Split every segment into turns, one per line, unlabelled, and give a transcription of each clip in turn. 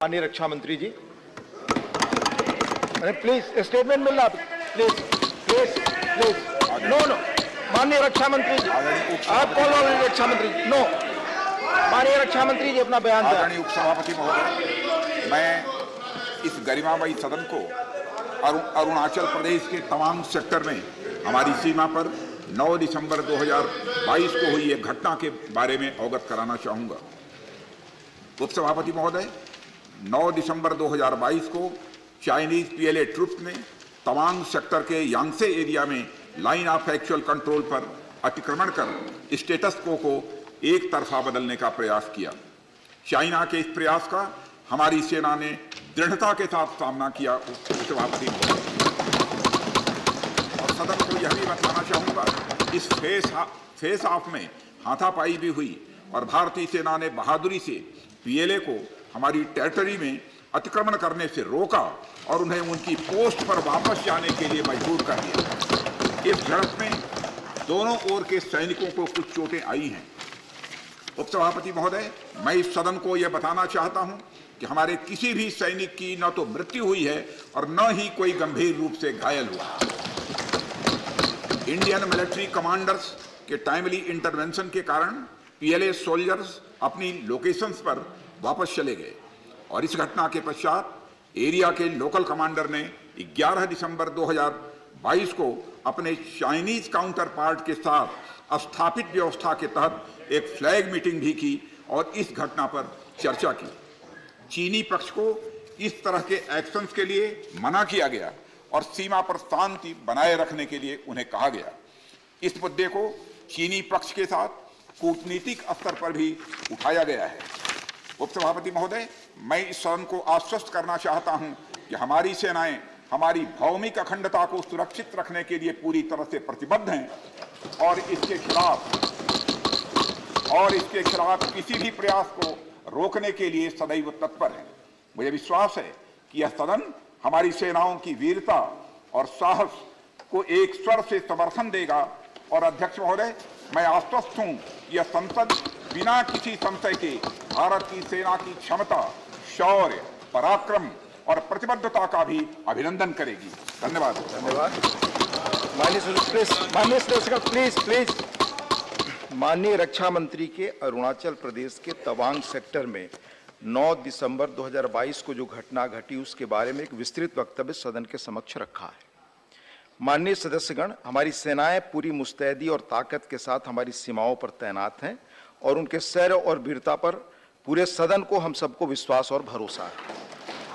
माननीय रक्षा मंत्री जी, अरे प्लीज स्टेटमेंट मिलना, please please please. No no, माननीय रक्षा मंत्री जी, आप कॉल ऑन रक्षा मंत्री जी। नो, माननीय रक्षा मंत्री जी अपना बयान दें।
आदरणीय उपसभापति महोदय, मैं इस गरिमामयी सदन को अरुणाचल प्रदेश के तवांग सेक्टर में हमारी सीमा पर 9 दिसंबर 2022 को हुई एक घटना के बारे में अवगत कराना चाहूंगा। उपसभापति महोदय, 9 दिसंबर 2022 को चाइनीज पीएलए ट्रुप्स ने तवांग सेक्टर के यांगसे एरिया में लाइन ऑफ एक्चुअल कंट्रोल पर अतिक्रमण कर स्टेटस को एक तरफा बदलने का प्रयास किया। चाइना के इस प्रयास का हमारी सेना ने दृढ़ता के साथ सामना किया। उपसभापति और सदन को यह भी बताना चाहूंगा, इस फेस ऑफ में हाथापाई भी हुई और भारतीय सेना ने बहादुरी से पीएलए को हमारी टेरिटरी में अतिक्रमण करने से रोका और उन्हें उनकी पोस्ट पर वापस जाने के लिए मजबूर कर दिया। इस झड़प में दोनों ओर के सैनिकों को कुछ चोटें आई हैं। उपसभापति महोदय, मैं इस सदन को यह बताना चाहता हूं कि हमारे किसी भी सैनिक की न तो मृत्यु हुई है और न ही कोई गंभीर रूप से घायल हुआ। इंडियन मिलिट्री कमांडर्स के टाइमली इंटरवेंशन के कारण पीएलए सोल्जर्स अपनी लोकेशंस पर वापस चले गए और इस घटना के पश्चात एरिया के लोकल कमांडर ने 11 दिसंबर 2022 को अपने चाइनीज काउंटर पार्ट के साथ स्थापित व्यवस्था के तहत एक फ्लैग मीटिंग भी की और इस घटना पर चर्चा की। चीनी पक्ष को इस तरह के एक्शंस के लिए मना किया गया और सीमा पर शांति बनाए रखने के लिए उन्हें कहा गया। इस मुद्दे को चीनी पक्ष के साथ कूटनीतिक स्तर पर भी उठाया गया है। उपसभापति महोदय, मैं इस सदन को आश्वस्त करना चाहता हूं कि हमारी सेनाएं हमारी भौमिक अखंडता को सुरक्षित रखने के लिए पूरी तरह से प्रतिबद्ध हैं और इसके खिलाफ किसी भी प्रयास को रोकने के लिए सदैव तत्पर है। मुझे विश्वास है कि यह सदन हमारी सेनाओं की वीरता और साहस को एक स्वर से समर्थन देगा और अध्यक्ष महोदय, मैं आश्वस्त हूं कि यह संसद बिना किसी संशय के भारत की सेना की क्षमता, शौर्य, पराक्रम और प्रतिबद्धता का भी अभिनंदन करेगी। धन्यवाद।
माननीय रक्षा मंत्री के अरुणाचल प्रदेश के तवांग सेक्टर में 9 दिसंबर 2022 को जो घटना घटी उसके बारे में एक विस्तृत वक्तव्य सदन के समक्ष रखा है। माननीय सदस्यगण, हमारी सेनाएं पूरी मुस्तैदी और ताकत के साथ हमारी सीमाओं पर तैनात हैं और उनके शौर्य और वीरता पर पूरे सदन को हम सबको विश्वास और भरोसा है।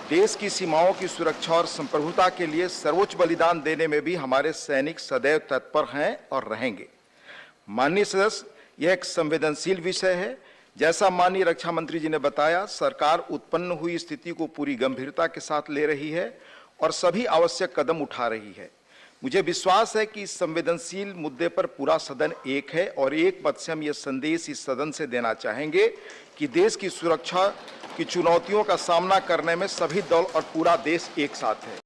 देश की सीमाओं की सुरक्षा और संप्रभुता के लिए सर्वोच्च बलिदान देने में भी हमारे सैनिक सदैव तत्पर हैं और रहेंगे। माननीय सदस्य, यह एक संवेदनशील विषय है। जैसा माननीय रक्षा मंत्री जी ने बताया, सरकार उत्पन्न हुई स्थिति को पूरी गंभीरता के साथ ले रही है और सभी आवश्यक कदम उठा रही है। मुझे विश्वास है कि इस संवेदनशील मुद्दे पर पूरा सदन एक है और एक मत से हम यह संदेश इस सदन से देना चाहेंगे कि देश की सुरक्षा की चुनौतियों का सामना करने में सभी दल और पूरा देश एक साथ है।